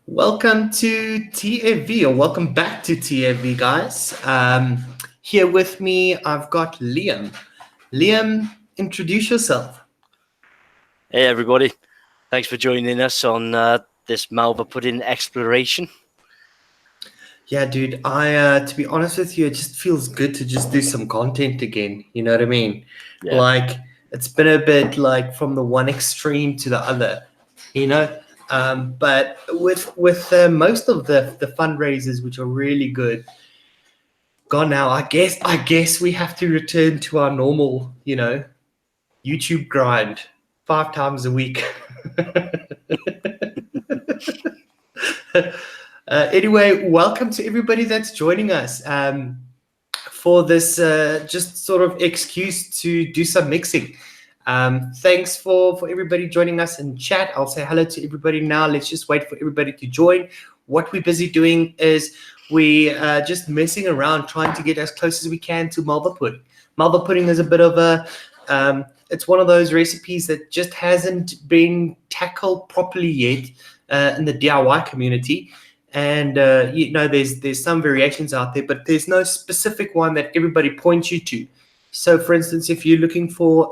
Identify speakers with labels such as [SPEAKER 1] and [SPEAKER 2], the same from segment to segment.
[SPEAKER 1] Welcome to TFV, or welcome back to TFV, guys. Here with me, I've got Liam. Liam, introduce yourself.
[SPEAKER 2] Hey everybody, thanks for joining us on this Malva Pudding exploration.
[SPEAKER 1] Yeah, dude, to be honest with you, it just feels good to just do some content again. You know what I mean?
[SPEAKER 2] Yeah.
[SPEAKER 1] Like, it's been a bit like from the one extreme to the other, you know? But with most of the fundraisers, which are really good, gone now. I guess we have to return to our normal, YouTube grind 5 times a week. Anyway, welcome to everybody that's joining us for this just sort of excuse to do some mixing. Thanks for everybody joining us in chat. I'll say hello to everybody now. Let's just wait for everybody to join. What we're busy doing is we just messing around, trying to get as close as we can to Malva Pudding. Malva Pudding is a bit of a, it's one of those recipes that just hasn't been tackled properly yet in the DIY community. And there's some variations out there, but there's no specific one that everybody points you to. So, for instance, if you're looking for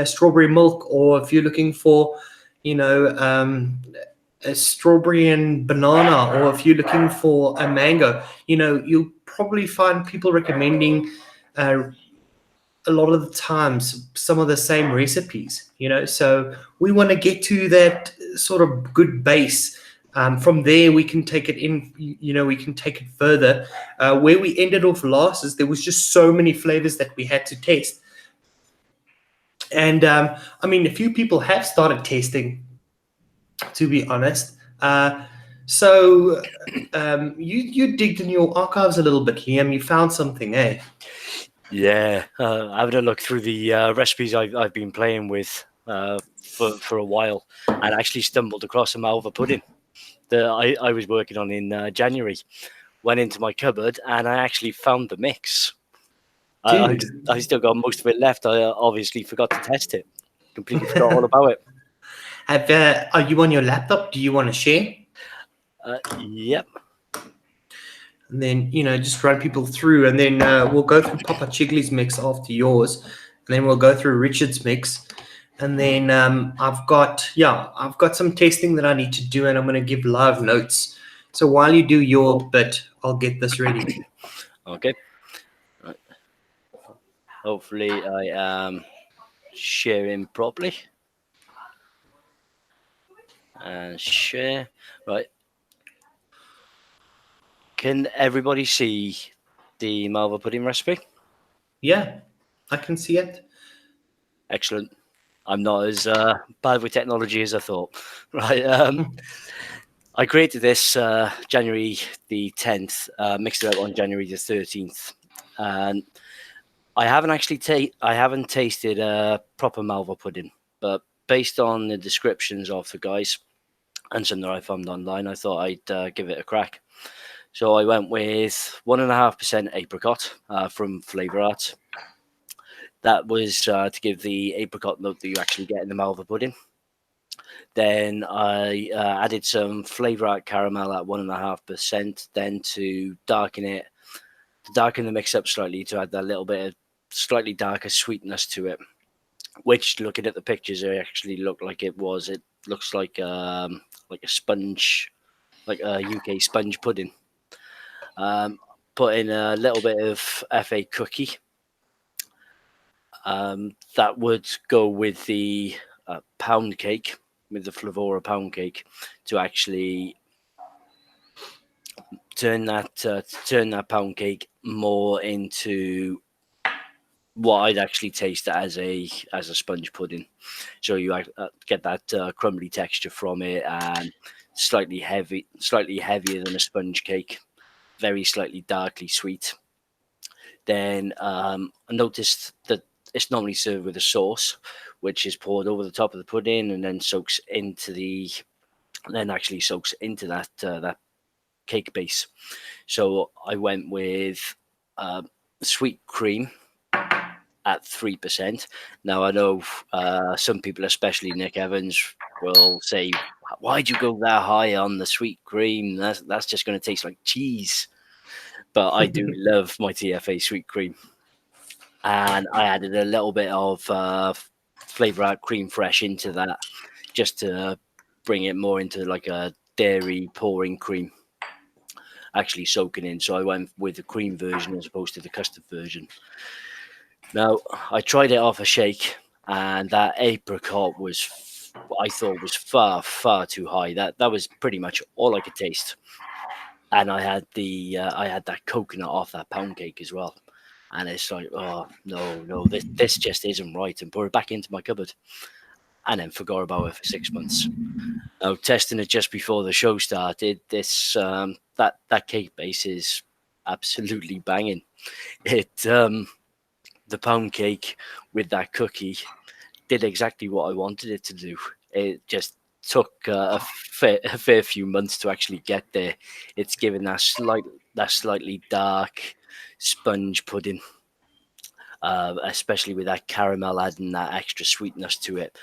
[SPEAKER 1] strawberry milk, or if you're looking for a strawberry and banana, or if you're looking for a mango, you'll probably find people recommending a lot of the times some of the same recipes. So we want to get to that sort of good base. From there, we can take it in, we can take it further. Where we ended off last is there was just so many flavors that we had to test. And a few people have started testing, to be honest. So you digged in your archives a little bit, Liam. You found something, eh?
[SPEAKER 2] Yeah, having a look through the recipes I've been playing with for a while, and actually stumbled across a Malva Pudding that I was working on in January. Went into my cupboard and I actually found the mix. I still got most of it left. I obviously forgot to test it. Completely forgot all about it.
[SPEAKER 1] Are you on your laptop? Do you want to share?
[SPEAKER 2] Yep.
[SPEAKER 1] And then, just run people through, and then we'll go through Papa Chigley's mix after yours, and then we'll go through Richard's mix. And then I've got some testing that I need to do, and I'm going to give live notes. So while you do your bit, I'll get this ready.
[SPEAKER 2] Okay. Right. Hopefully I am sharing properly. And share. Right. Can everybody see the Malva Pudding recipe?
[SPEAKER 1] Yeah, I can see it.
[SPEAKER 2] Excellent. I'm not as bad with technology as I thought. Right. I created this January the 10th, mixed it up on January the 13th. And I haven't tasted a proper Malva pudding, but based on the descriptions of the guys and some that I found online, I thought I'd give it a crack. So I went with 1.5% apricot from Flavor Arts. That was to give the apricot note that you actually get in the Malva pudding. Then I added some Flavor Art caramel at 1.5%, then to darken the mix up slightly, to add that little bit of slightly darker sweetness to it, which, looking at the pictures, it actually looked like it was. It looks like a sponge, like a UK sponge pudding. Put in a little bit of FA cookie. That would go with the pound cake, with the Flavora pound cake, to actually turn that pound cake more into what I'd actually taste as a sponge pudding. So you get that crumbly texture from it, and slightly heavier than a sponge cake, very slightly darkly sweet. Then I noticed that it's normally served with a sauce, which is poured over the top of the pudding and then soaks into that cake base. So I went with sweet cream at 3%. Now I know some people, especially Nick Evans, will say, why'd you go that high on the sweet cream? That's just going to taste like cheese. But I do love my TFA sweet cream. And I added a little bit of flavor out cream fresh into that, just to bring it more into like a dairy pouring cream, actually soaking in. So I went with the cream version as opposed to the custard version. Now, I tried it off a shake, and that apricot was, I thought, was far too high. That was pretty much all I could taste. And I had that coconut off that pound cake as well. And it's like, oh no, this just isn't right, and put it back into my cupboard, and then forgot about it for 6 months. Now, testing it just before the show started, that cake base is absolutely banging. It the pound cake with that cookie did exactly what I wanted it to do. It just took a fair few months to actually get there. It's given that slightly dark sponge pudding, especially with that caramel adding that extra sweetness to it.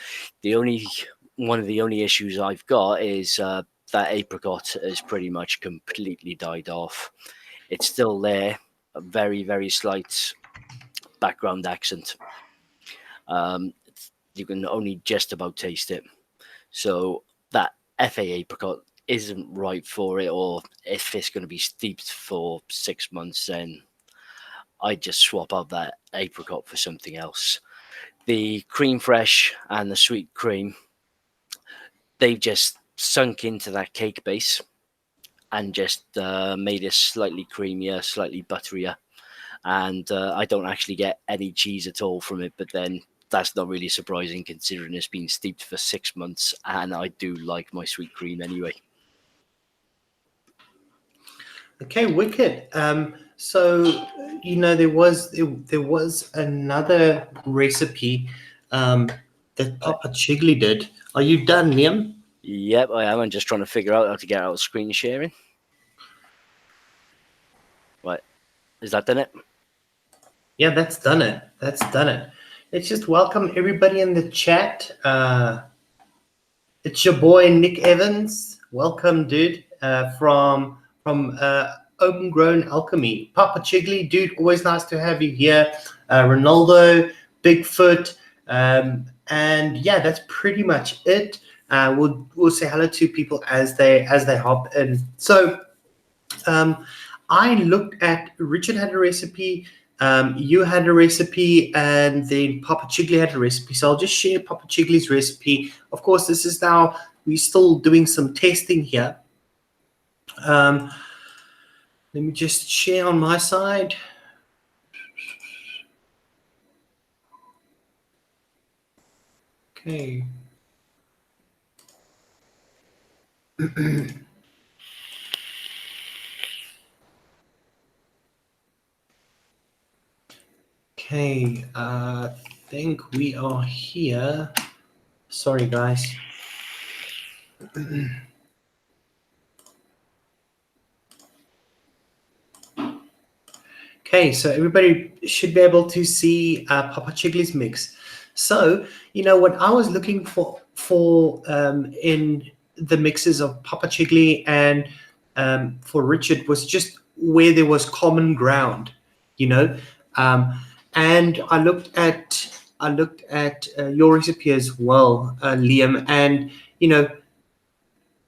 [SPEAKER 2] One of the only issues I've got is that apricot has pretty much completely died off. It's still there, a very, very slight background accent. You can only just about taste it. So that FA apricot isn't right for it, or if it's going to be steeped for 6 months, then I just swap out that apricot for something else. The cream fresh and the sweet cream, they've just sunk into that cake base and just made it slightly creamier, slightly butterier. And I don't actually get any cheese at all from it, but then that's not really surprising considering it's been steeped for 6 months, and I do like my sweet cream anyway.
[SPEAKER 1] Okay, wicked. So there was another recipe that Papa Chigley did. Are you done, Liam?
[SPEAKER 2] Yep, I am. I'm just trying to figure out how to get out of screen sharing. Right, is that done it?
[SPEAKER 1] Yeah, that's done it. Let's just welcome everybody in the chat. It's your boy Nick Evans. Welcome, dude. From Homegrown Alchemy. Papa Chigley, dude, always nice to have you here. Ronaldo, Bigfoot, and yeah, that's pretty much it. We'll say hello to people as they hop in. So I looked at Richard had a recipe. You had a recipe, and then Papa Chigley had a recipe. So I'll just share Papa Chigley's recipe. Of course, this is now, we're still doing some testing here. Let me just share on my side. Okay. Okay, I think we are here. Sorry, guys. Okay, so everybody should be able to see Papa Chigley's mix. So, what I was looking for in the mixes of Papa Chigley and for Richard was just where there was common ground, and I looked at your recipe as well, Liam, and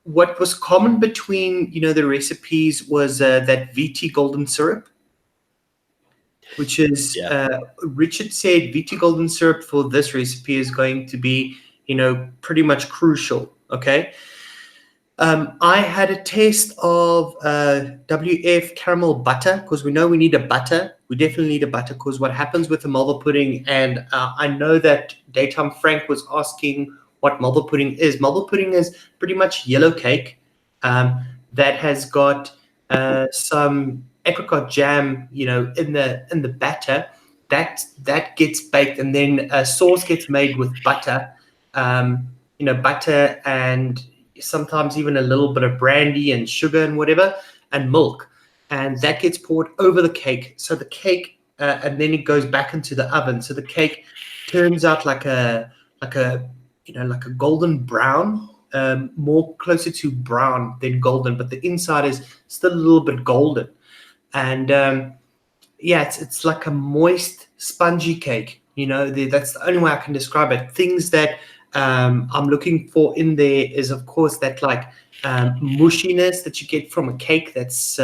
[SPEAKER 1] what was common between the recipes was that VT golden syrup, which is Richard said VT golden syrup for this recipe is going to be pretty much crucial. Okay. I had a taste of WF caramel butter, because we know we need a butter. We definitely need a butter, because what happens with the Malva pudding, and I know that Daytime Frank was asking what Malva pudding is. Malva pudding is pretty much yellow cake that has got some apricot jam, in the batter. That gets baked, and then a sauce gets made with butter, butter and sometimes even a little bit of brandy and sugar and whatever, and milk, and that gets poured over the cake. So the cake, and then it goes back into the oven. So the cake turns out like a golden brown more closer to brown than golden, but the inside is still a little bit golden. And yeah, it's like a moist, spongy cake. That's the only way I can describe it. Things that I'm looking for in there is, of course, that like mushiness that you get from a cake that's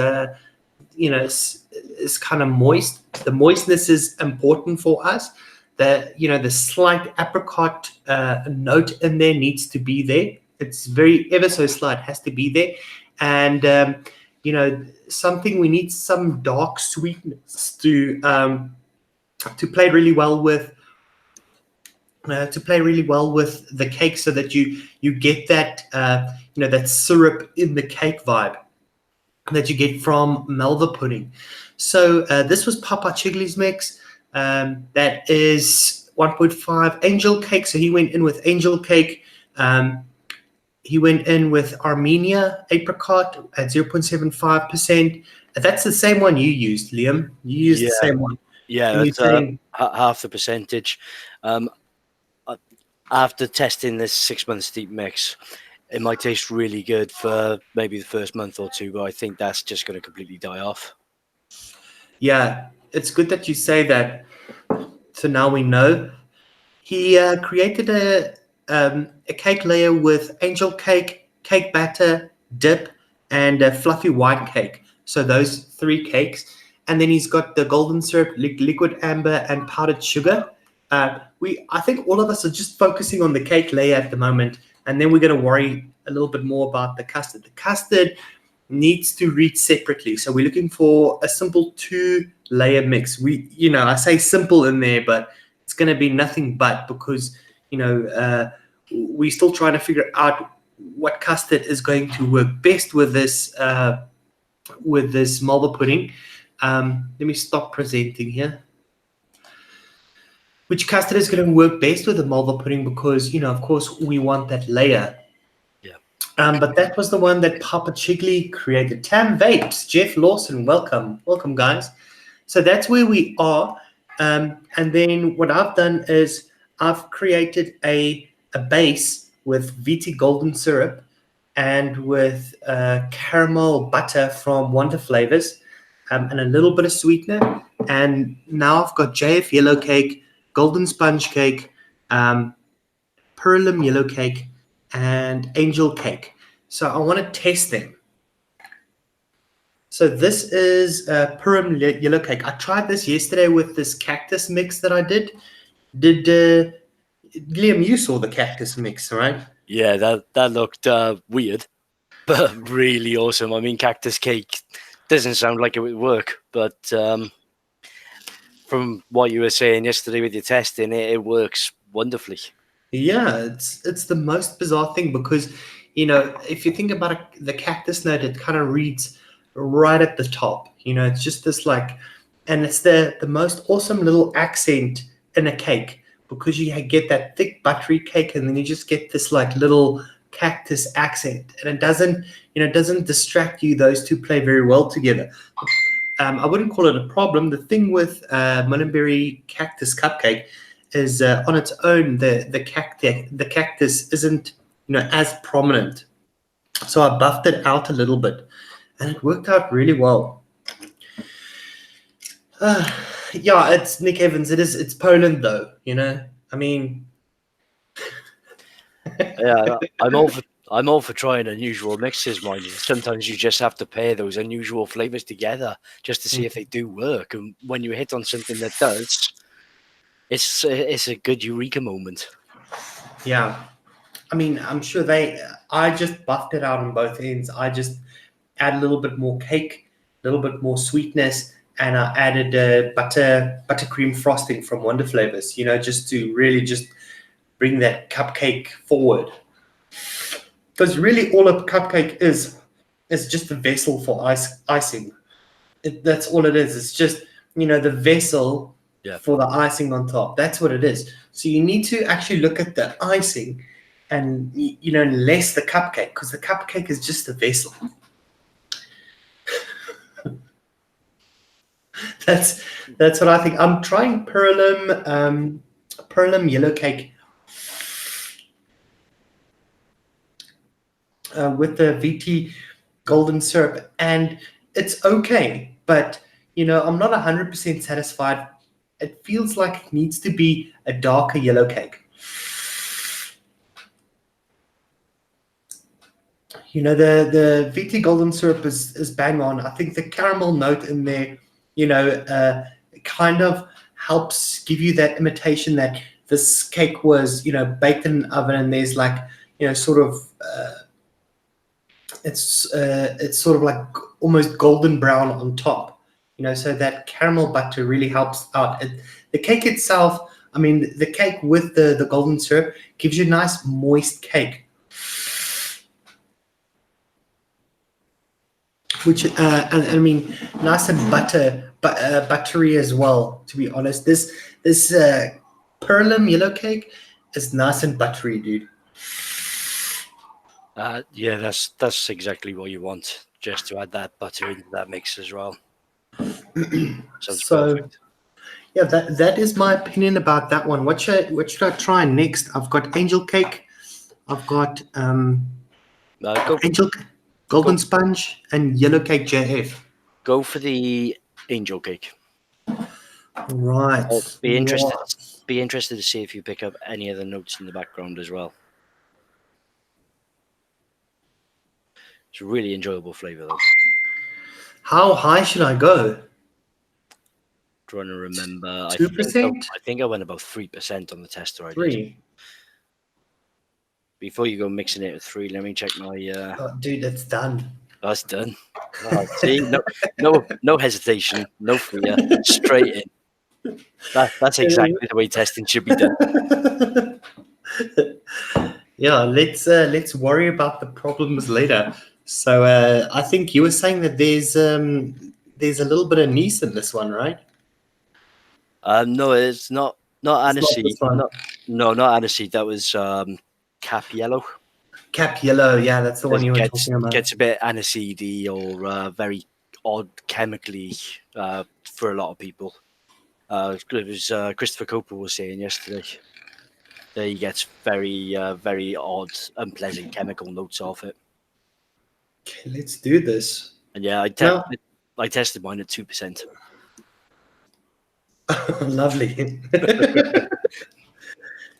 [SPEAKER 1] is kind of moist. The moistness is important for us. The slight apricot note in there needs to be there. It's very ever so slight, has to be there. And we need some dark sweetness to play really well with the cake, so that you get that that syrup in the cake vibe that you get from Malva pudding. So this was Papa Chigli's mix. That is 1.5 angel cake. So he went in with angel cake. He went in with Armenia apricot at 0.75%. That's the same one you used, Liam. You used the same one.
[SPEAKER 2] Yeah,
[SPEAKER 1] And
[SPEAKER 2] that's half the percentage. After testing this 6 months deep mix, it might taste really good for maybe the first month or two, but I think that's just going to completely die off.
[SPEAKER 1] Yeah, it's good that you say that. So now we know. He created a cake layer with angel cake, cake batter, dip, and a fluffy white cake. So those 3 cakes. And then he's got the golden syrup, liquid amber, and powdered sugar. I think all of us are just focusing on the cake layer at the moment, and then we're going to worry a little bit more about the custard. The custard needs to read separately. So we're looking for a simple 2-layer mix. I say simple in there, but it's going to be nothing but, because we're still trying to figure out what custard is going to work best with this Malva pudding. Let me stop presenting here. Which custard is going to work best with the Malva pudding, because of course we want that layer.
[SPEAKER 2] Yeah.
[SPEAKER 1] But that was the one that Papa Chigli created. Tam Vapes, Jeff Lawson, welcome guys. So that's where we are. And then what I've done is I've created a base with VT golden syrup and with caramel butter from Wonder Flavors, and a little bit of sweetener. And now I've got JF yellow cake, golden sponge cake, Purim yellow cake, and angel cake. So I want to test them. So this is Purim yellow cake. I tried this yesterday with this cactus mix that I did. Liam, you saw the cactus mix, right?
[SPEAKER 2] Yeah, that looked weird, but really awesome. I mean, cactus cake doesn't sound like it would work, but from what you were saying yesterday with your testing, it works wonderfully.
[SPEAKER 1] Yeah, it's the most bizarre thing, because if you think about the cactus note, it kind of reads right at the top. It's just this and it's the most awesome little accent in a cake, because you get that thick buttery cake, and then you just get this little cactus accent, and it doesn't distract you. Those two play very well together. I wouldn't call it a problem. The thing with Mullenberry cactus cupcake is on its own, the cactus isn't as prominent. So I buffed it out a little bit, and it worked out really well. Yeah, it's Nick Evans. It's Poland, though. I mean,
[SPEAKER 2] yeah, I'm all for trying unusual mixes, mind you. Sometimes you just have to pair those unusual flavors together just to see if they do work. And when you hit on something that does, it's a good eureka moment.
[SPEAKER 1] Yeah, I mean, I'm sure I just buffed it out on both ends. I just add a little bit more cake, a little bit more sweetness, and I added buttercream frosting from Wonder Flavors, just to really just bring that cupcake forward. Because really all a cupcake is just a vessel for icing. That's all it is. It's just, the vessel for the icing on top. That's what it is. So you need to actually look at the icing and, less the cupcake, because the cupcake is just a vessel. That's what I think. I'm trying Purim yellow cake. with the VT golden syrup, and it's okay, but I'm not 100% satisfied. It feels like it needs to be a darker yellow cake. The VT golden syrup is bang on. I think the caramel note in there, kind of helps give you that imitation that this cake was, baked in an oven, and there's like, sort of, it's sort of like almost golden brown on top. So that caramel butter really helps out. The cake itself, I mean, the cake with the golden syrup gives you a nice moist cake. Which and I mean, nice and buttery as well. To be honest, this Perlim yellow cake is nice and buttery, dude.
[SPEAKER 2] Yeah, that's exactly what you want. Just to add that butter into that mix as well. Sounds perfect.
[SPEAKER 1] Yeah, that is my opinion about that one. What should I try next? I've got angel cake. I've got golden sponge and yellow cake JF.
[SPEAKER 2] Go for the angel cake.
[SPEAKER 1] Right.
[SPEAKER 2] Be interested to see if you pick up any other notes in the background as well. It's a really enjoyable flavour though.
[SPEAKER 1] How high should I go?
[SPEAKER 2] Trying to remember.
[SPEAKER 1] 2%?
[SPEAKER 2] I think I went about 3% on the tester I
[SPEAKER 1] 3.
[SPEAKER 2] did. Before you go mixing it with 3, let me check my.
[SPEAKER 1] Oh, dude, that's done.
[SPEAKER 2] That's done. Oh, see, no hesitation, no fear, straight in. That's exactly the way testing should be done.
[SPEAKER 1] Yeah, let's worry about the problems later. So I think you were saying that there's a little bit of anise in this one, right?
[SPEAKER 2] No, it's not aniseed. Not aniseed. That was cap yellow.
[SPEAKER 1] Cap yellow, yeah, that's the one you were talking about.
[SPEAKER 2] Gets a bit aniseedy or very odd chemically for a lot of people. It was Christopher Cooper was saying yesterday that he gets very very odd, unpleasant chemical notes off it.
[SPEAKER 1] Okay, let's do this.
[SPEAKER 2] And yeah, I tested mine at 2%.
[SPEAKER 1] Lovely.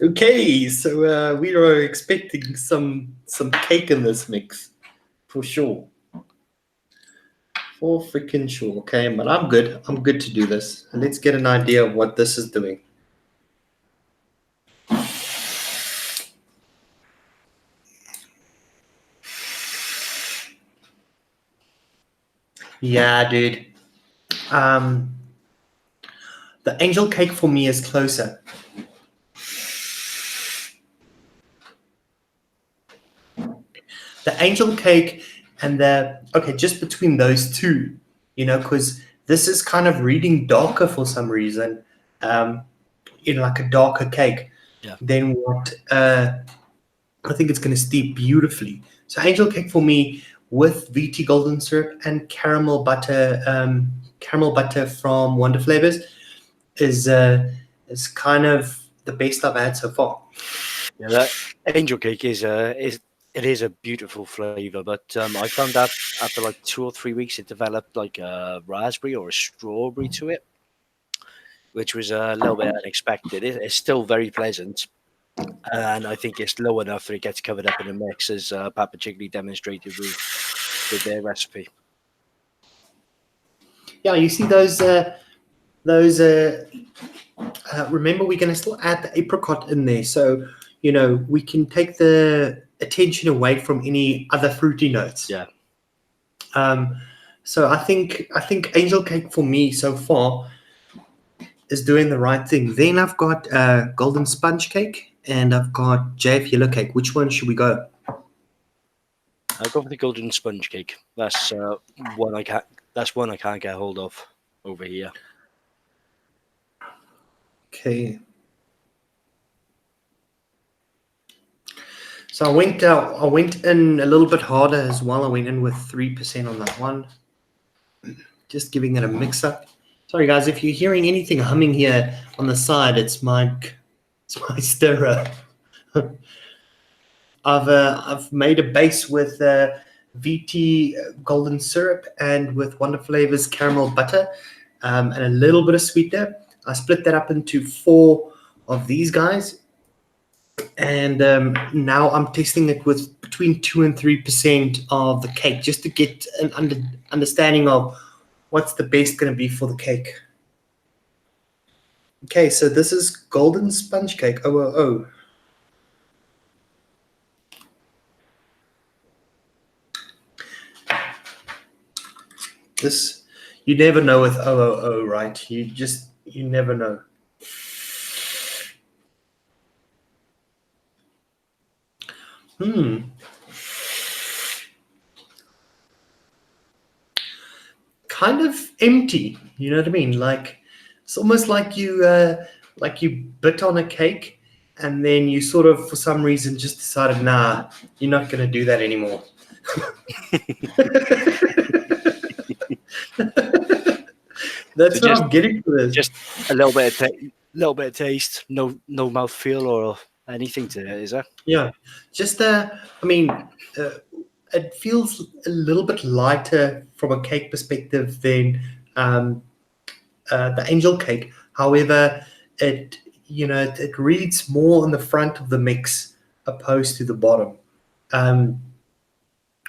[SPEAKER 1] Okay, so we are expecting some cake in this mix, for sure. For freaking sure. Okay, but I'm good. I'm good to do this. And let's get an idea of what this is doing. Yeah, dude. The angel cake for me is closer. The angel cake and just between those two, because this is kind of reading darker for some reason, like a darker cake.
[SPEAKER 2] Yeah.
[SPEAKER 1] Then what? I think it's going to steep beautifully. So angel cake for me with VT golden syrup and caramel butter from Wonder Flavors is kind of the best I've had so far.
[SPEAKER 2] Yeah, that angel cake is a beautiful flavor, but I found that after like 2 or 3 weeks, it developed like a raspberry or a strawberry to it, which was a little bit unexpected. It's still very pleasant, and I think it's low enough that it gets covered up in a mix, as Papa Chigley demonstrated with their recipe.
[SPEAKER 1] Yeah, you see those. Remember, we're going to still add the apricot in there, so we can take the attention away from any other fruity notes.
[SPEAKER 2] Yeah.
[SPEAKER 1] So I think angel cake for me so far is doing the right thing. Then I've got golden sponge cake and I've got JF yellow cake. Which one should we go?
[SPEAKER 2] I'll go for the golden sponge cake. That's one I can't get hold of over here.
[SPEAKER 1] Okay. So I went in a little bit harder as well. I went in with 3% on that one. Just giving it a mix up. Sorry guys, if you're hearing anything humming here on the side, it's my stirrer. I've made a base with VT golden syrup and with Wonder Flavors caramel butter and a little bit of sweetener. I split that up into 4 of these guys, and now I'm testing it with between 2 and 3% of the cake, just to get an understanding of what's the best going to be for the cake. Okay, so this is golden sponge cake. Oh. This, you never know with OOO, right? You never know. Kind of empty, you know what I mean? Like, it's almost like you bit on a cake and then you sort of, for some reason, just decided, nah, you're not going to do that anymore. That's what I'm getting for this.
[SPEAKER 2] Just a little bit of taste, no mouthfeel or anything to it, is there?
[SPEAKER 1] Yeah, just I mean, it feels a little bit lighter from a cake perspective than the angel cake. However, it reads more on the front of the mix opposed to the bottom,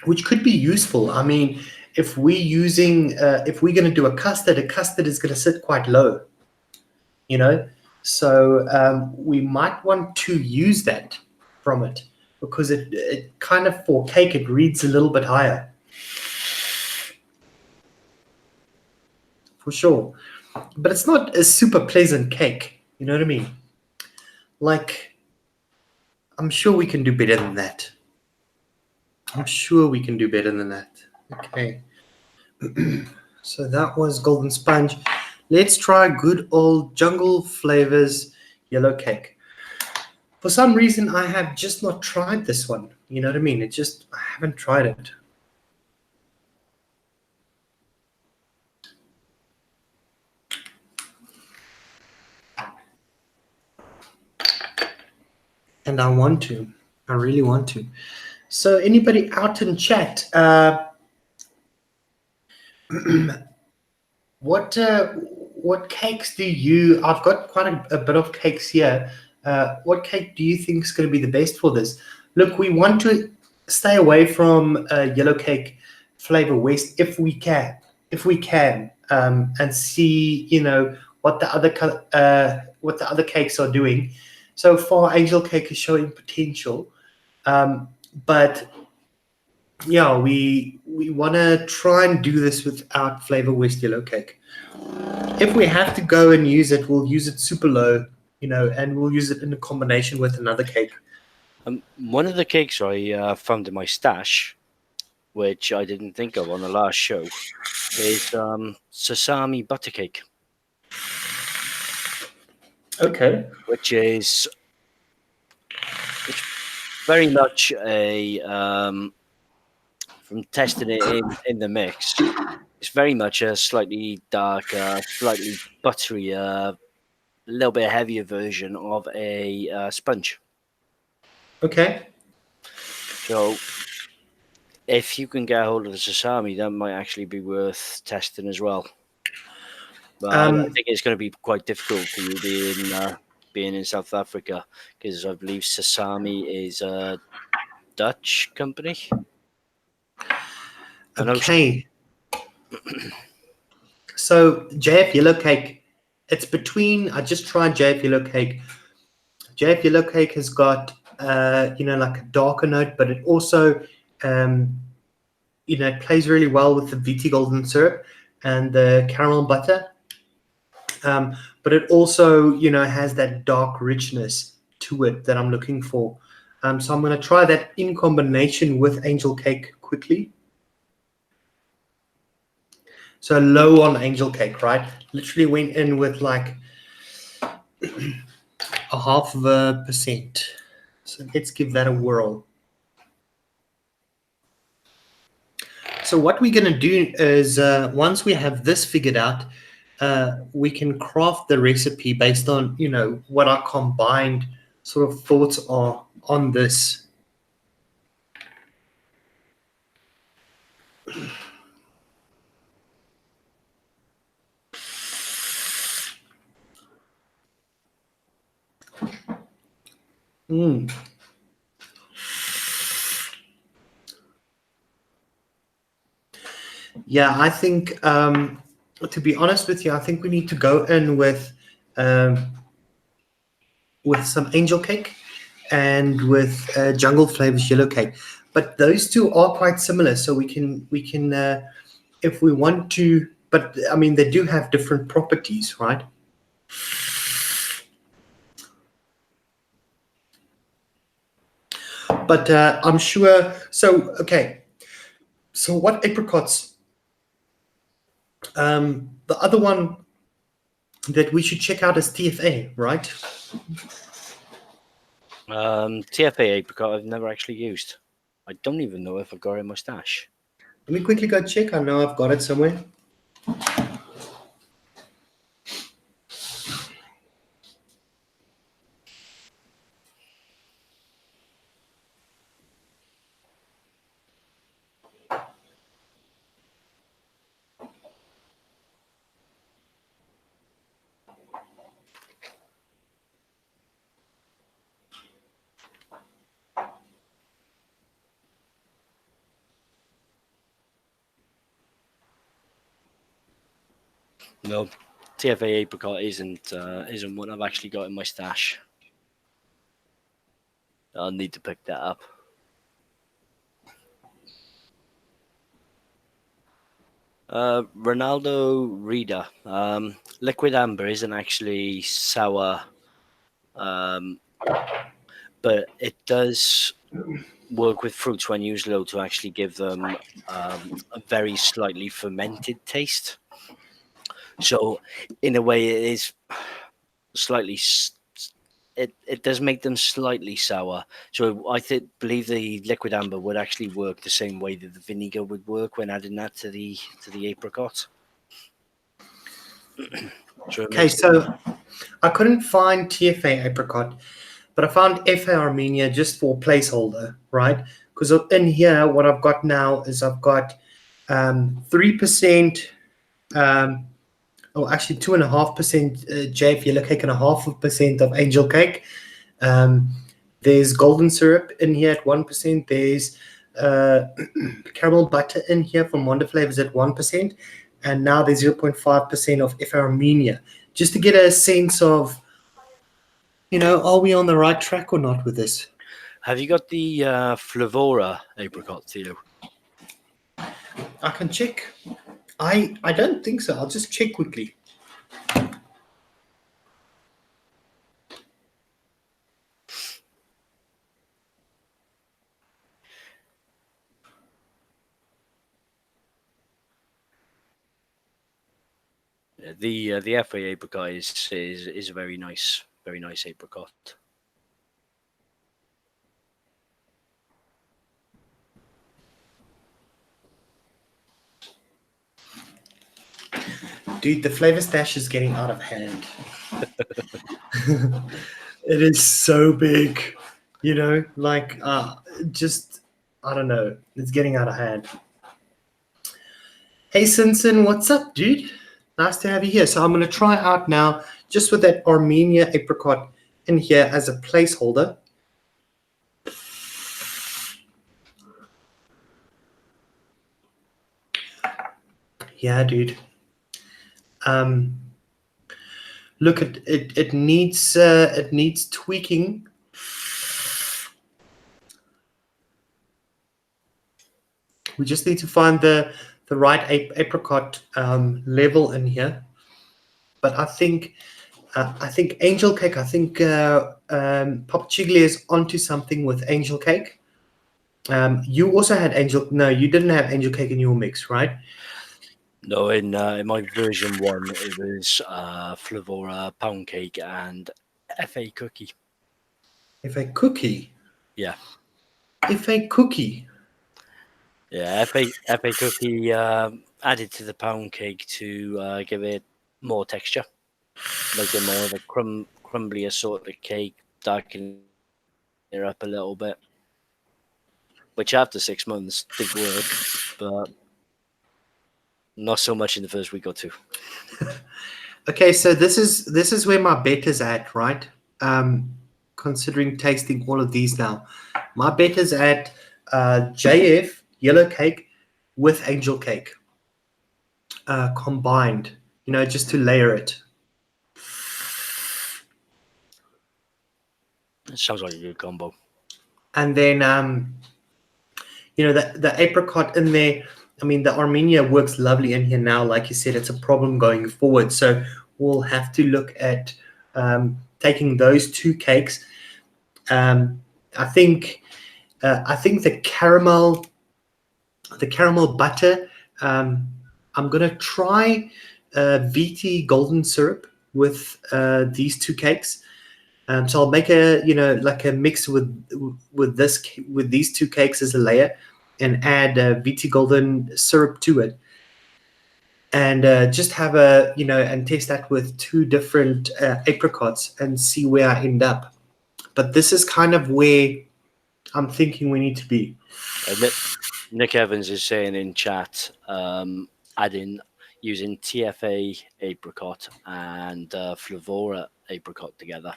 [SPEAKER 1] which could be useful. I mean, if we're going to do a custard is going to sit quite low, you know. So we might want to use that from it, because it kind of, for cake, it reads a little bit higher. For sure. But it's not a super pleasant cake, you know what I mean? Like, I'm sure we can do better than that. Okay. So that was golden sponge. Let's try good old Jungle Flavors yellow cake. For some reason, I have just not tried this one. You know what I mean? I haven't tried it. And I want to. I really want to. So anybody out in chat, what cakes do you, I've got quite a bit of cakes here. What cake do you think is going to be the best for this? Look, we want to stay away from yellow cake flavor west if we can, and see, you know, what the other cakes are doing. So far, angel cake is showing potential, but yeah, we want to try and do this without flavor west yellow cake. If we have to go and use it, we'll use it super low, you know, and we'll use it in a combination with another cake.
[SPEAKER 2] One of the cakes I found in my stash, which I didn't think of on the last show, is sesame butter cake.
[SPEAKER 1] Okay.
[SPEAKER 2] Which very much a from testing it in the mix, it's very much a slightly darker, slightly buttery, a little bit heavier version of a sponge.
[SPEAKER 1] Okay.
[SPEAKER 2] So if you can get a hold of the sesame, that might actually be worth testing as well. But I think it's going to be quite difficult for you being in South Africa, because I believe sesame is a Dutch company.
[SPEAKER 1] Okay. So JF yellow cake, it's between, I just tried JF yellow cake. JF yellow cake has got like a darker note, but it also it plays really well with the VT golden syrup and the caramel butter. But it also, has that dark richness to it that I'm looking for. So I'm going to try that in combination with angel cake quickly. So low on angel cake, right? Literally went in with like 0.5%. So let's give that a whirl. So what we're going to do is once we have this figured out, we can craft the recipe based on, what our combined sort of thoughts are on this. Mm. Yeah, I think, to be honest with you, I think we need to go in with some angel cake and with jungle flavors yellow cake. But those two are quite similar, so we can if we want to. But I mean, they do have different properties, right? But I'm sure. So okay. So what apricots? The other one that we should check out is TFA, right?
[SPEAKER 2] TFA apricot I've never actually used. I don't even know if I've got it in my stash.
[SPEAKER 1] Let me quickly go check. I know I've got it somewhere.
[SPEAKER 2] No, TFA apricot isn't what I've actually got in my stash. I'll need to pick that up. Ronaldo Reader. Liquid amber isn't actually sour, but it does work with fruits when used low to actually give them a very slightly fermented taste. So, in a way, it is slightly. It does make them slightly sour. So I believe the liquid amber would actually work the same way that the vinegar would work when adding that to the apricot. So
[SPEAKER 1] Okay, so I couldn't find TFA apricot, but I found FA Armenia just for placeholder, right? Because in here, what I've got now is I've got 3%, actually 2.5% JF yellow cake and 0.5% of angel cake. There's golden syrup in here at 1%. There's caramel butter in here from Wonder Flavors at 1%. And now there's 0.5% of FA Armenia, just to get a sense of, are we on the right track or not with this?
[SPEAKER 2] have you got the Flavora apricot, Theo?
[SPEAKER 1] I can check. I don't think so. I'll just check quickly.
[SPEAKER 2] The FA apricot is a very nice apricot.
[SPEAKER 1] Dude, the flavor stash is getting out of hand. It is so big, just, I don't know. It's getting out of hand. Hey, Simpson, what's up, dude? Nice to have you here. So I'm going to try out now, just with that Armenia apricot in here as a placeholder. Yeah, dude. Look, it needs tweaking. We just need to find the right apricot level in here. But I think angel cake. I think Papa Chigli is onto something with angel cake. You also had angel. No, you didn't have angel cake in your mix, right?
[SPEAKER 2] No, in my version 1, it was Flavora pound cake and FA cookie.
[SPEAKER 1] FA cookie.
[SPEAKER 2] Yeah.
[SPEAKER 1] FA cookie.
[SPEAKER 2] Yeah, FA cookie added to the pound cake to give it more texture, make it more of a crumblier sort of cake, darken it up a little bit. Which after 6 months did work, but not so much in the first week or two.
[SPEAKER 1] Okay, so this is where my bet is at, right? Considering tasting all of these now, my bet is at JF yellow cake with angel cake combined. You know, just to layer it.
[SPEAKER 2] It sounds like a good combo.
[SPEAKER 1] And then you know, the apricot in there. I mean, the Armenia works lovely in here now. Like you said, it's a problem going forward. So we'll have to look at taking those two cakes. I think the caramel butter. I'm gonna try VT golden syrup with these two cakes. So I'll make a like a mix with these two cakes as a layer, and add VT golden syrup to it, and just have and test that with two different apricots and see where I end up. But this is kind of where I'm thinking we need to be.
[SPEAKER 2] Nick Evans is saying in chat, using TFA apricot and Flavora apricot together.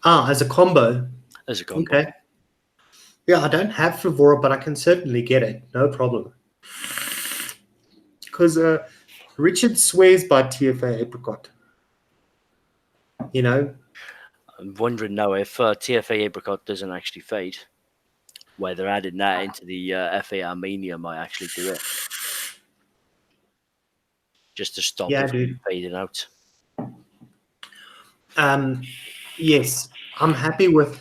[SPEAKER 1] As a combo.
[SPEAKER 2] As a combo.
[SPEAKER 1] Okay. Yeah, I don't have Flavora, but I can certainly get it. No problem. Because Richard swears by TFA apricot. You know?
[SPEAKER 2] I'm wondering now if TFA apricot doesn't actually fade, whether adding that into the FA Armenia might actually do it. Just to stop it from fading out.
[SPEAKER 1] Yes, I'm happy with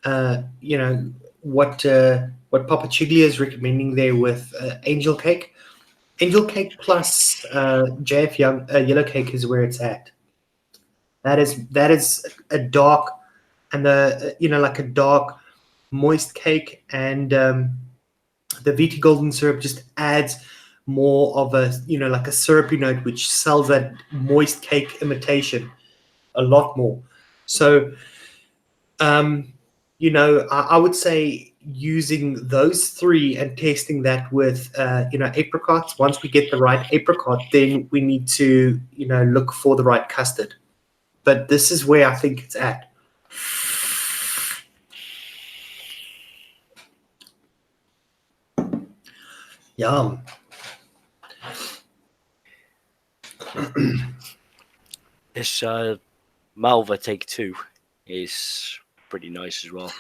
[SPEAKER 1] what Papa Chiglia is recommending there with angel cake. Angel cake plus JF yellow cake is where it's at. That is a dark and like a dark moist cake, and the VT golden syrup just adds more of a like a syrupy note, which sells that moist cake imitation a lot more. So I would say using those three and testing that with apricots. Once we get the right apricot, then we need to look for the right custard. But this is where I think it's at. Yum.
[SPEAKER 2] This Malva Take 2 is pretty nice as well.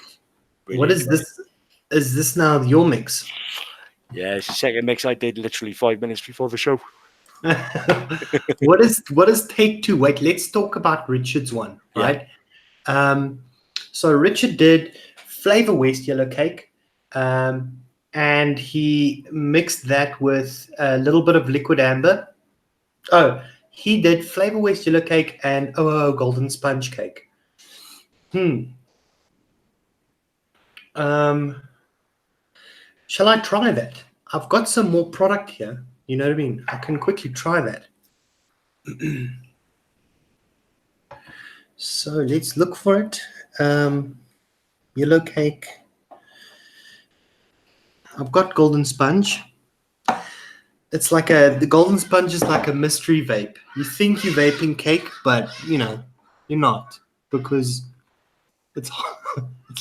[SPEAKER 1] Really what is this? Is this now your mix?
[SPEAKER 2] Yeah, it's the second mix I did literally 5 minutes before the show.
[SPEAKER 1] What is Take 2? Wait, let's talk about Richard's one, right? Yeah. So Richard did Flavor West yellow cake, and he mixed that with a little bit of liquid amber. Oh, he did Flavor West yellow cake and golden sponge cake. Shall I try that? I've got some more product here. You know what I mean? I can quickly try that. So let's look for it. Yellow cake. I've got golden sponge. It's like the golden sponge is like a mystery vape. You think you're vaping cake, but you're not, because it's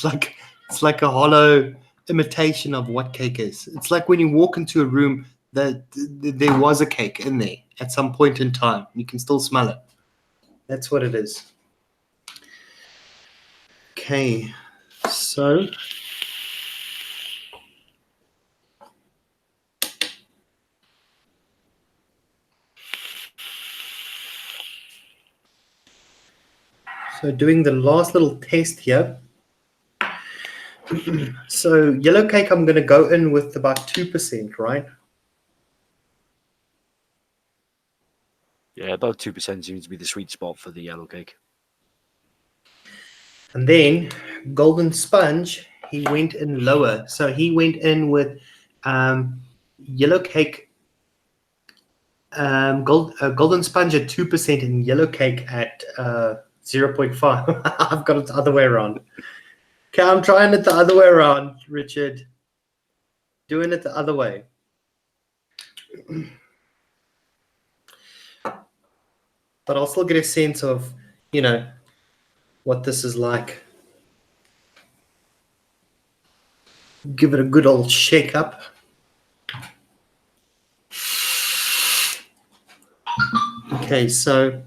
[SPEAKER 1] like a hollow imitation of what cake is. It's like when you walk into a room that there was a cake in there at some point in time. You can still smell it. That's what it is. Okay, so doing the last little test here. So yellow cake, I'm going to go in with about 2%, right?
[SPEAKER 2] Yeah, about 2% seems to be the sweet spot for the yellow cake.
[SPEAKER 1] And then golden sponge, he went in lower. So he went in with yellow cake, golden sponge at 2% and yellow cake at 0.5. I've got it the other way around. Okay, I'm trying it the other way around, Richard. Doing it the other way. but I'll still get a sense of, what this is like. Give it a good old shake up. Okay, so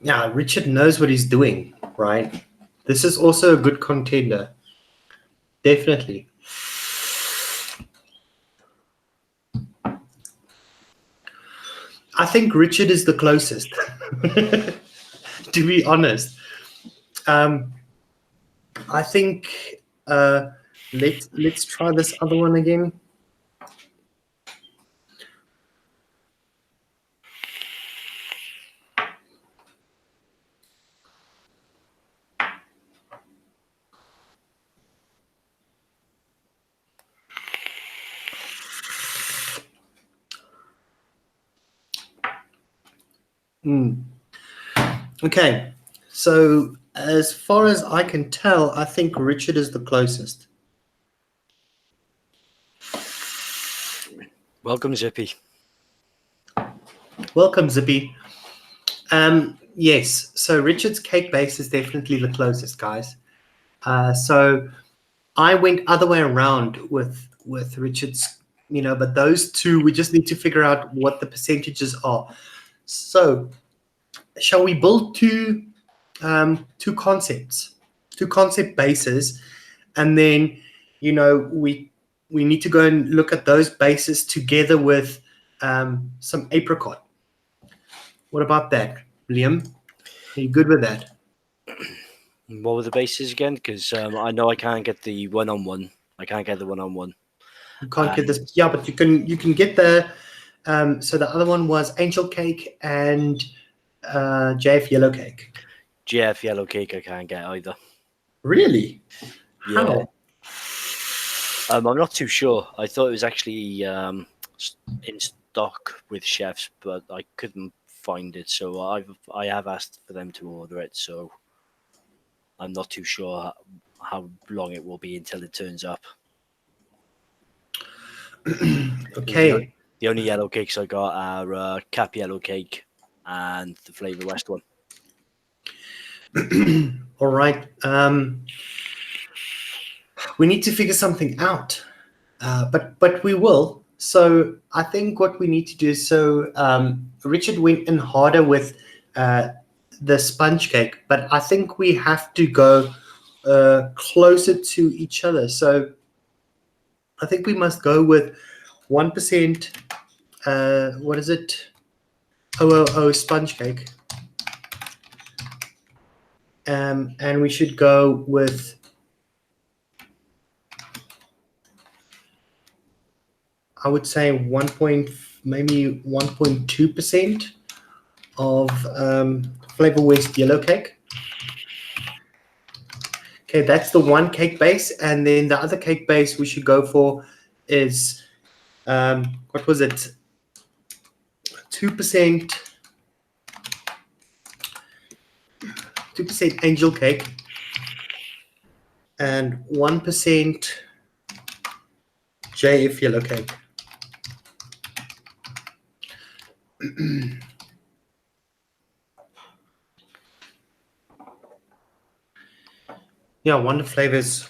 [SPEAKER 1] yeah, Richard knows what he's doing, right? This is also a good contender. Definitely. I think Richard is the closest, to be honest. I think let's try this other one again. Okay, so as far as I can tell, I think Richard is the closest.
[SPEAKER 2] Welcome, Zippy.
[SPEAKER 1] Welcome, Zippy. Yes, so Richard's cake base is definitely the closest, guys. So I went other way around with Richard's, but those two, we just need to figure out what the percentages are. So shall we build two concept bases, and then we need to go and look at those bases together with some apricot. What about that, Liam? Are you good with that?
[SPEAKER 2] What were the bases again? Because I know I can't get the one-on-one. I can't get the one-on-one.
[SPEAKER 1] You can't get this. Yeah, but you can get the. So the other one was angel cake and JF yellow cake.
[SPEAKER 2] JF yellow cake I can't get either.
[SPEAKER 1] Really?
[SPEAKER 2] Yeah.
[SPEAKER 1] How?
[SPEAKER 2] I'm not too sure. I thought it was actually in stock with chefs, but I couldn't find it. So I have asked for them to order it. So I'm not too sure how long it will be until it turns up.
[SPEAKER 1] Okay.
[SPEAKER 2] The only yellow cakes I got are Cap Yellow Cake and the Flavor West one.
[SPEAKER 1] All right. We need to figure something out, but we will. So I think what we need to do. So Richard went in harder with the sponge cake, but I think we have to go closer to each other. So I think we must go with 1%. What is it? OOO sponge cake. And we should go with I would say maybe 1.2% of Flavor West yellow cake. Okay, that's the one cake base, and then the other cake base we should go for is what was it? 2% angel cake and 1% JF yellow cake. Yeah, Wonder Flavors,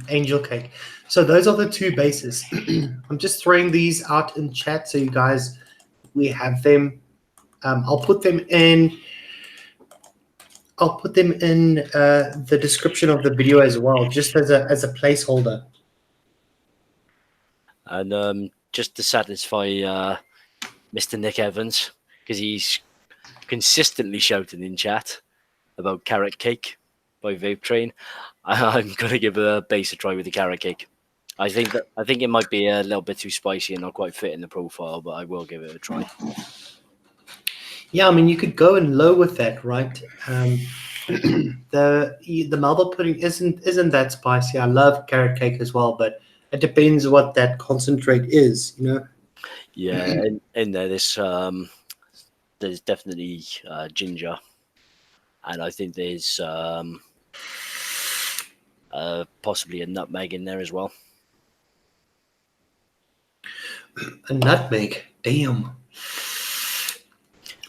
[SPEAKER 1] angel cake. So those are the two bases. I'm just throwing these out in chat so you guys, we have them. I'll put them in the description of the video as well, just as a placeholder.
[SPEAKER 2] And just to satisfy Mr. Nick Evans, because he's consistently shouting in chat about carrot cake by Vape Train, I'm gonna give a base a try with the carrot cake. I think it might be a little bit too spicy and not quite fit in the profile, but I will give it a try.
[SPEAKER 1] Yeah, I mean, you could go in low with that, right? The Malva pudding isn't that spicy. I love carrot cake as well, but it depends what that concentrate is, you know.
[SPEAKER 2] Yeah, in there, there's definitely ginger, and I think there's possibly a nutmeg in there as well.
[SPEAKER 1] A nutmeg, damn.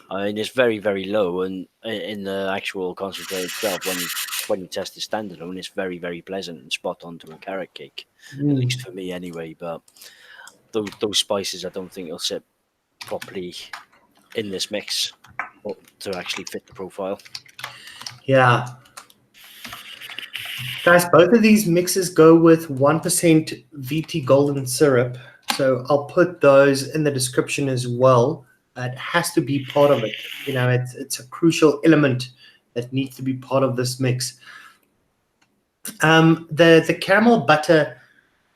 [SPEAKER 2] I mean, it's very, very low, and in the actual concentrate itself, when you test the standard one, it's very, very pleasant and spot on to a carrot cake, at least for me anyway. But those spices, I don't think will sit properly in this mix to actually fit the profile.
[SPEAKER 1] Yeah. Guys, both of these mixes go with 1% VT golden syrup. So I'll put those in the description as well. It has to be part of it. You know, it's a crucial element that needs to be part of this mix. The caramel butter,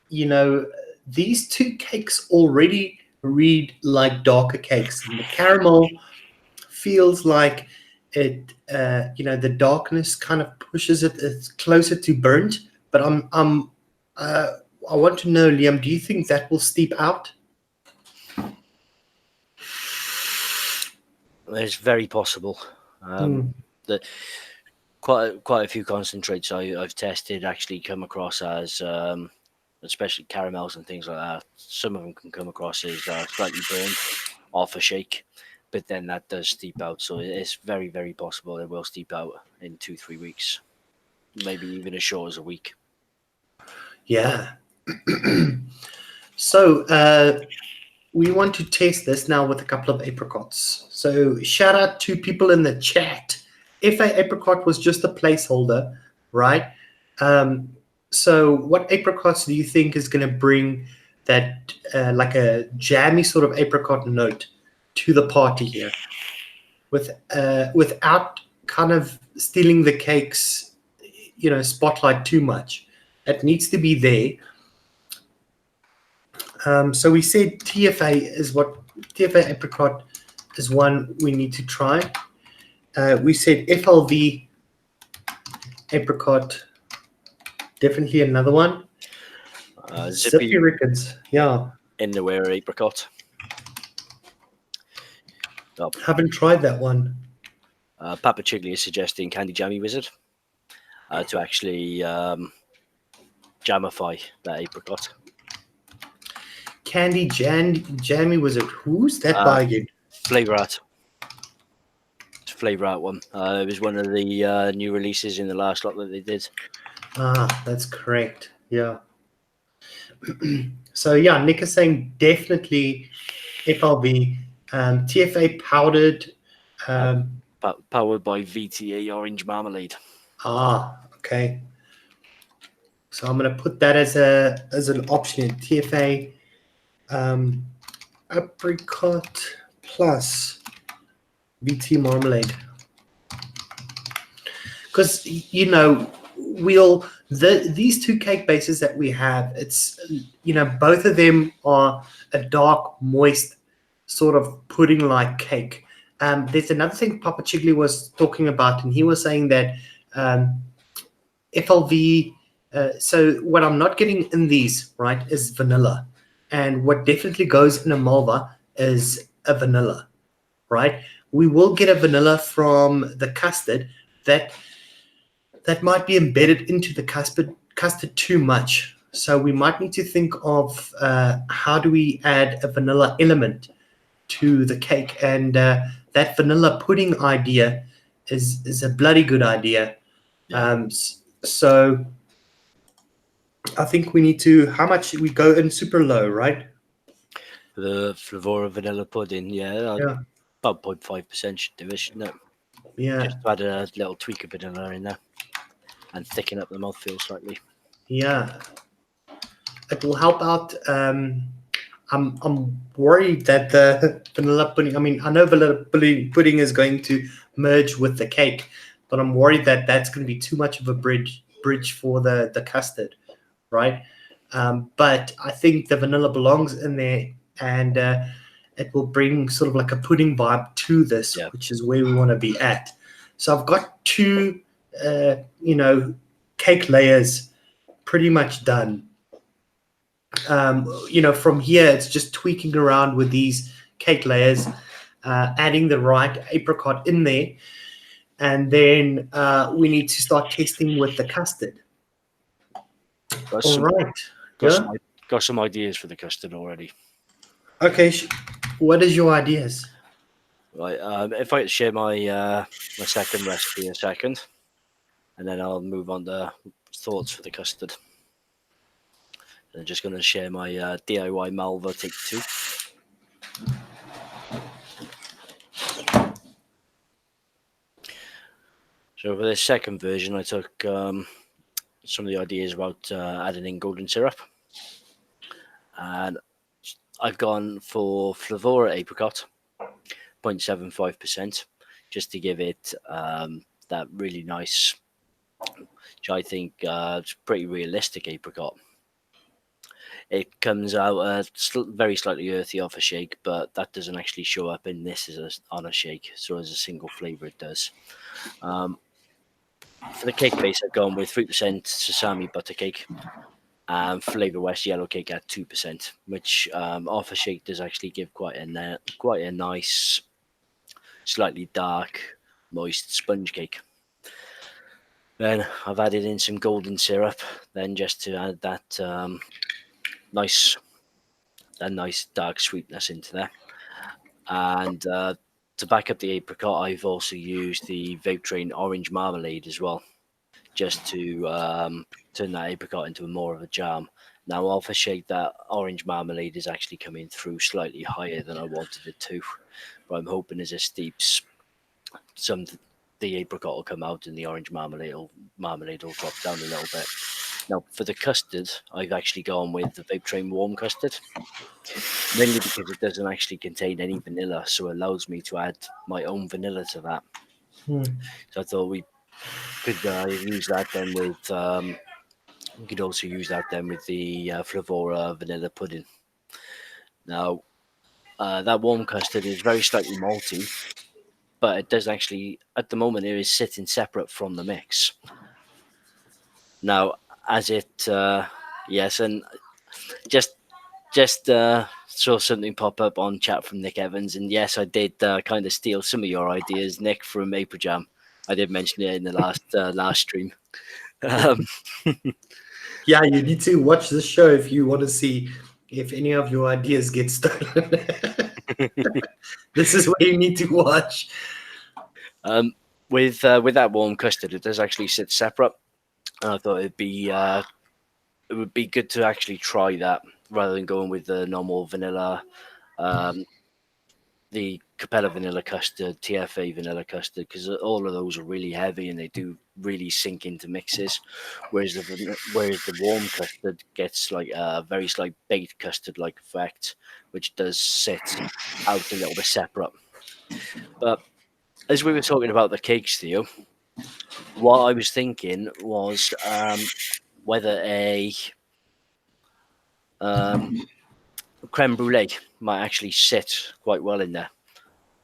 [SPEAKER 1] you know, these two cakes already read like darker cakes. And the caramel feels like it, you know, the darkness kind of pushes it. It's closer to burnt. But I want to know, Liam, do you think that will steep out?
[SPEAKER 2] It's very possible. That quite a few concentrates I've tested actually come across as, especially caramels and things like that. Some of them can come across as slightly burned off a shake, but then that does steep out. So it's very, very possible it will steep out in 2-3 weeks, maybe even as short as a week.
[SPEAKER 1] Yeah. So we want to test this now with a couple of apricots. So shout out to people in the chat. If a apricot was just a placeholder, right? So what apricots do you think is going to bring that like a jammy sort of apricot note to the party here, without kind of stealing the cake's, you know, spotlight too much? It needs to be there. So we said TFA apricot is one we need to try. We said FLV apricot, definitely another one. Zippy Rickens, yeah.
[SPEAKER 2] In the wear apricot.
[SPEAKER 1] Haven't tried that one.
[SPEAKER 2] Papa Chigley is suggesting Candy Jammy Wizard to actually jamify that apricot.
[SPEAKER 1] Candy Jammy Wizard. Who's that by again?
[SPEAKER 2] Flavor Art. Flavor Out one. It was one of the new releases in the last lot that they did.
[SPEAKER 1] Ah, that's correct. Yeah. So yeah, Nick is saying definitely FLB, TFA powdered.
[SPEAKER 2] Powered by VTA Orange Marmalade.
[SPEAKER 1] Ah, okay. So I'm going to put that as an option in TFA apricot plus VT marmalade, because you know these two cake bases that we have, it's, you know, both of them are a dark, moist sort of pudding-like cake. There's another thing Papa Chigley was talking about, and he was saying that FLV. So what I'm not getting in these, right, is vanilla, and what definitely goes in a Malva is a vanilla, right? We will get a vanilla from the custard that might be embedded into the custard too much. So we might need to think of how do we add a vanilla element to the cake, and that vanilla pudding idea is a bloody good idea. Yeah. So I think we need to, how much we go in super low, right?
[SPEAKER 2] The Flavora vanilla pudding, yeah. About 0.5% should do it, shouldn't it?
[SPEAKER 1] Yeah.
[SPEAKER 2] Just add a little tweak of vanilla in there and thicken up the mouthfeel slightly.
[SPEAKER 1] Yeah. It will help out. I'm worried that the vanilla pudding, I mean, I know vanilla pudding is going to merge with the cake, but I'm worried that that's going to be too much of a bridge for the custard, right? But I think the vanilla belongs in there, and it will bring sort of like a pudding vibe to this, yeah, which is where we want to be at. So I've got two, you know, cake layers pretty much done. from here, it's just tweaking around with these cake layers, adding the right apricot in there, and then we need to start testing with the custard.
[SPEAKER 2] Got
[SPEAKER 1] All
[SPEAKER 2] some,
[SPEAKER 1] right.
[SPEAKER 2] got
[SPEAKER 1] Yeah.
[SPEAKER 2] some, got some ideas for the custard already.
[SPEAKER 1] Okay. What is your ideas?
[SPEAKER 2] Right. If I could share my my second recipe in a second, and then I'll move on to thoughts for the custard. I'm just going to share my DIY Malva Take 2. So for this second version, I took some of the ideas about adding in golden syrup, and I've gone for Flavora apricot, 0.75%, just to give it that really nice, which I think it's pretty realistic apricot. It comes out very slightly earthy off a shake, but that doesn't actually show up in this on a shake. So as a single flavour, it does. For the cake base, I've gone with 3% sesame butter cake and Flavor West yellow cake at 2%, which off a shake does actually give quite a nice, slightly dark, moist sponge cake. Then I've added in some golden syrup, then just to add that nice dark sweetness into there. And to back up the apricot, I've also used the Vape Train orange marmalade as well, just to turn that apricot into more of a jam. Now, off a shake, that orange marmalade is actually coming through slightly higher than I wanted it to, but I'm hoping as it steeps, the apricot will come out and the orange marmalade will drop down a little bit. Now, for the custard, I've actually gone with the Vape Train warm custard, mainly because it doesn't actually contain any vanilla, so it allows me to add my own vanilla to that. So I thought we could use that then with. We could also use that then with the Flavora vanilla pudding. Now, that warm custard is very slightly malty, but it does actually, at the moment, it is sitting separate from the mix. Now, as it, yes, and just saw something pop up on chat from Nick Evans, and yes, I did kind of steal some of your ideas, Nick, from April Jam. I did mention it in the last stream.
[SPEAKER 1] Yeah, you need to watch this show if you want to see if any of your ideas get stolen. This is what you need to watch.
[SPEAKER 2] With that warm custard, it does actually sit separate. And I thought it would be good to actually try that rather than going with the normal vanilla, the Capella vanilla custard, TFA vanilla custard, because all of those are really heavy and they do really sink into mixes. Whereas the warm custard gets like a very slight baked custard like effect, which does sit out a little bit separate. But as we were talking about the cakes, Theo, what I was thinking was whether a creme brulee might actually sit quite well in there.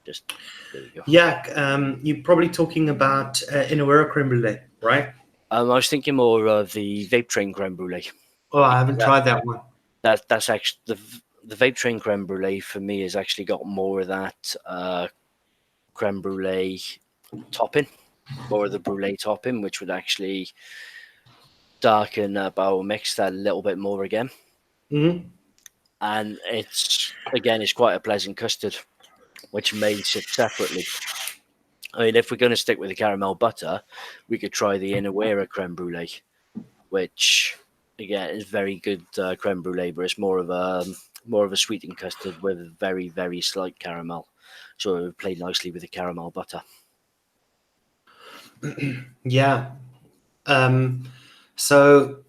[SPEAKER 2] Just there you go.
[SPEAKER 1] Yeah, you're probably talking about Inawera creme brulee, right?
[SPEAKER 2] I was thinking more of the Vape Train creme brulee.
[SPEAKER 1] Oh, I haven't tried that one.
[SPEAKER 2] That's actually the Vape Train creme brulee for me has actually got more of that creme brulee topping, more of the brulee topping, which would actually darken up our mix that a little bit more again.
[SPEAKER 1] Mm-hmm.
[SPEAKER 2] And it's quite a pleasant custard, which may sit separately. I mean, if we're going to stick with the caramel butter, we could try the Inawera creme brulee, which again is very good creme brulee, but it's more of a sweetened custard with very, very slight caramel, so it would play nicely with the caramel butter.
[SPEAKER 1] Yeah. So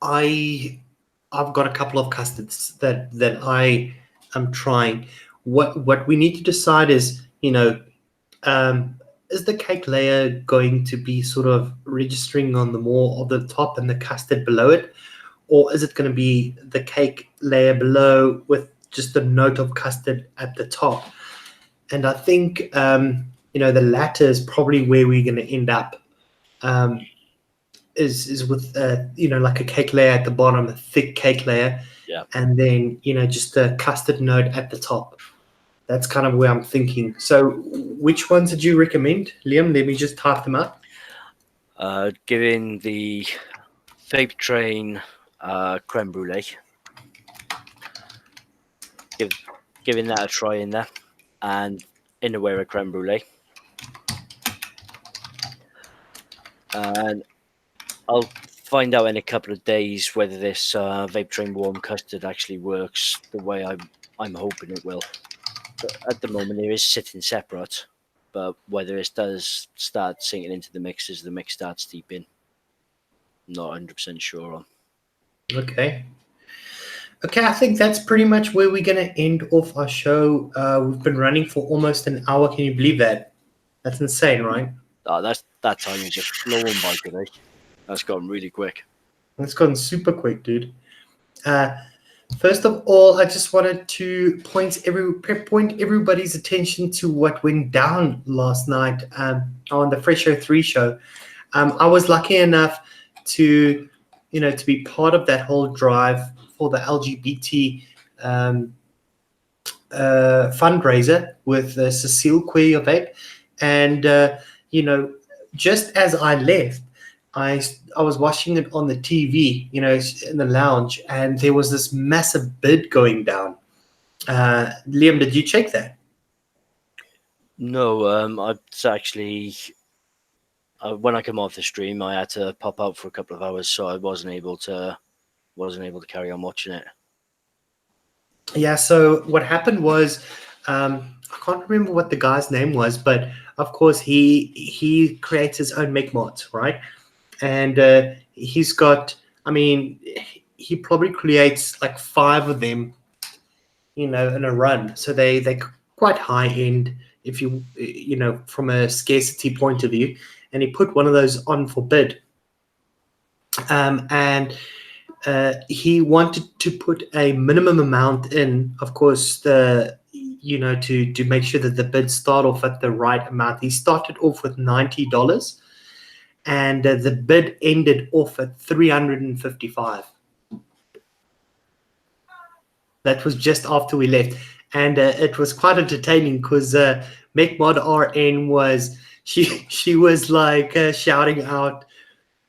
[SPEAKER 1] I've got a couple of custards that I am trying. What we need to decide is, is the cake layer going to be sort of registering on the more of the top and the custard below it, or is it going to be the cake layer below with just a note of custard at the top? And I think the latter is probably where we're going to end up. is with like a cake layer at the bottom, a thick cake layer,
[SPEAKER 2] Yeah.
[SPEAKER 1] and then just a custard node at the top. That's kind of where I'm thinking. So, which ones did you recommend, Liam? Let me just type them up.
[SPEAKER 2] Giving the vape train creme brulee. Giving that a try in there, and in the way of creme brulee. And I'll find out in a couple of days whether this vape train warm custard actually works the way I'm hoping it will. But at the moment, it is sitting separate, but whether it does start sinking into the mix as the mix starts steeping, not 100% sure on.
[SPEAKER 1] Okay. Okay, I think that's pretty much where we're going to end off our show. We've been running for almost an hour. Can you believe that? That's insane, right?
[SPEAKER 2] That time is just flowing by today. That's gone really quick.
[SPEAKER 1] It's gone super quick, dude. First of all, I just wanted to point everybody's attention to what went down last night on the Fresh Show 3 show. I was lucky enough to be part of that whole drive for the LGBT fundraiser with Cecile Queer Vape, and just as I left, I was watching it on the TV, in the lounge, and there was this massive bid going down. Liam, did you check that?
[SPEAKER 2] No, it's actually when I come off the stream, I had to pop out for a couple of hours, so I wasn't able to carry on watching it.
[SPEAKER 1] Yeah. So what happened was, I can't remember what the guy's name was, but of course he creates his own make mods, right? And he's got, he probably creates like 5 of them, in a run. So they're quite high end, if from a scarcity point of view. And he put one of those on for bid. And he wanted to put a minimum amount in, of course, to make sure that the bids start off at the right amount. He started off with $90. And the bid ended off at $355. That was just after we left, and it was quite entertaining because MechMod RN she was like shouting out,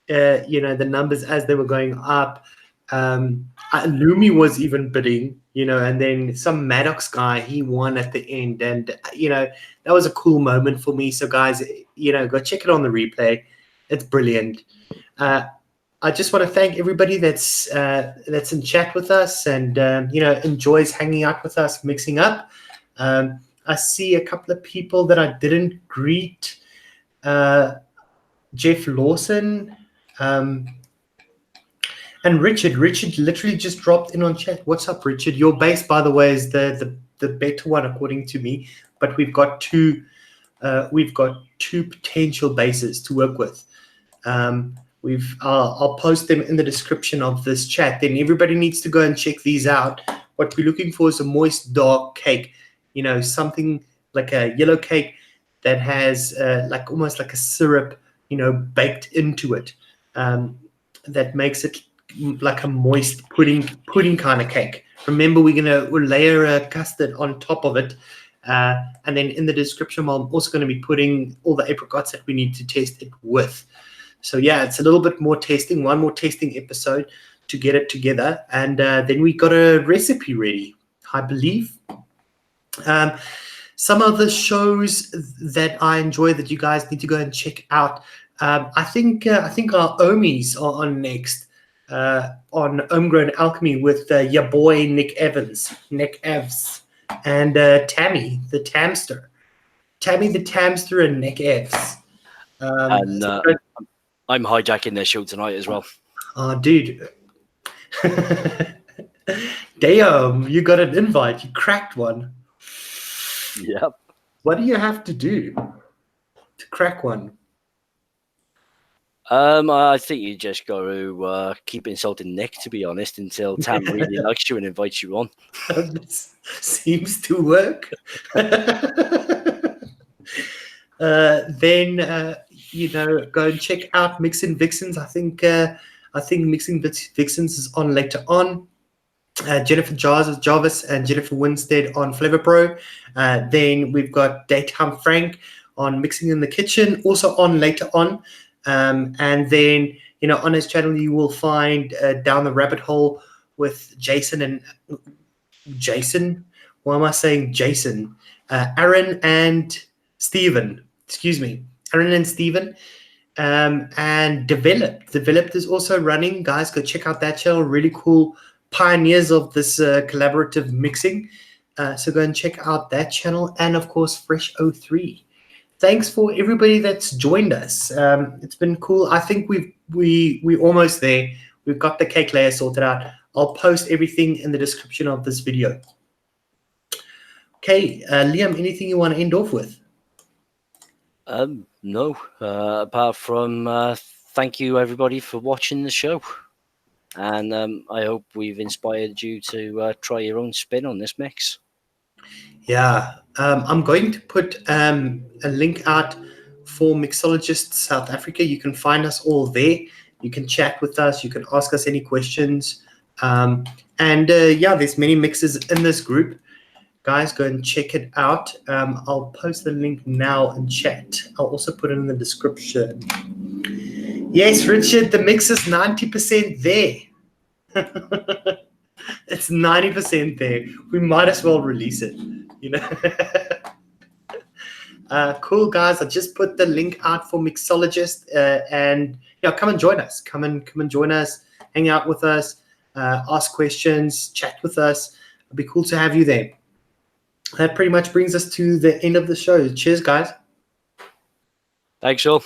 [SPEAKER 1] the numbers as they were going up. Lumi was even bidding, and then some Maddox guy, he won at the end, and that was a cool moment for me. So guys, go check it on the replay. It's brilliant. I just want to thank everybody that's in chat with us and enjoys hanging out with us, mixing up. I see a couple of people that I didn't greet. Jeff Lawson and Richard. Richard literally just dropped in on chat. What's up, Richard? Your base, by the way, is the better one according to me. But we've got two potential bases to work with. I'll post them in the description of this chat. Then everybody needs to go and check these out. What we're looking for is a moist, dark cake. Something like a yellow cake that has like almost like a syrup, baked into it. That makes it like a moist pudding kind of cake. Remember, we'll layer a custard on top of it. And then in the description, I'm also going to be putting all the apricots that we need to test it with. So yeah, it's a little bit more testing, one more testing episode to get it together. And then we got a recipe ready, I believe. Some of the shows that I enjoy that you guys need to go and check out. I think our Omies are on next on Homegrown Alchemy with your boy Nick Evans, and Tammy the Tamster, and Nick Evs.
[SPEAKER 2] I'm hijacking their show tonight as well.
[SPEAKER 1] Oh, dude. Damn, you got an invite. You cracked one.
[SPEAKER 2] Yep.
[SPEAKER 1] What do you have to do to crack one?
[SPEAKER 2] I think you just got to keep insulting Nick, to be honest, until Tam really likes you and invites you on.
[SPEAKER 1] This seems to work. Then go and check out Mixing Vixens. I think Mixing Vixens is on later on. Jennifer Jarvis and Jennifer Winstead on Flavor Pro. Then we've got Daytime Frank on Mixing in the Kitchen, also on later on. And then, on his channel, you will find Down the Rabbit Hole with Jason and Jason. Why am I saying Jason? Aaron and Steven. Excuse me. Aaron and Steven. And Developed is also running. Guys, go check out that channel. Really cool pioneers of this collaborative mixing. So go and check out that channel. And of course, Fresh 03. Thanks for everybody that's joined us. It's been cool. I think we're almost there. We've got the cake layer sorted out. I'll post everything in the description of this video. Okay, Liam, anything you want to end off with?
[SPEAKER 2] No, apart from thank you everybody for watching the show, and I hope we've inspired you to try your own spin on this mix.
[SPEAKER 1] Yeah, I'm going to put a link out for Mixologists South Africa. You can find us all there. You can chat with us. You can ask us any questions. And yeah, there's many mixes in this group. Guys, go and check it out. I'll post the link now in chat. I'll also put it in the description. Yes, Richard, the mix is 90% there. It's 90% there. We might as well release it, Cool, guys. I just put the link out for Mixologist, and come and join us. Come and join us. Hang out with us. Ask questions. Chat with us. It'd be cool to have you there. That pretty much brings us to the end of the show. Cheers, guys.
[SPEAKER 2] Thanks, all.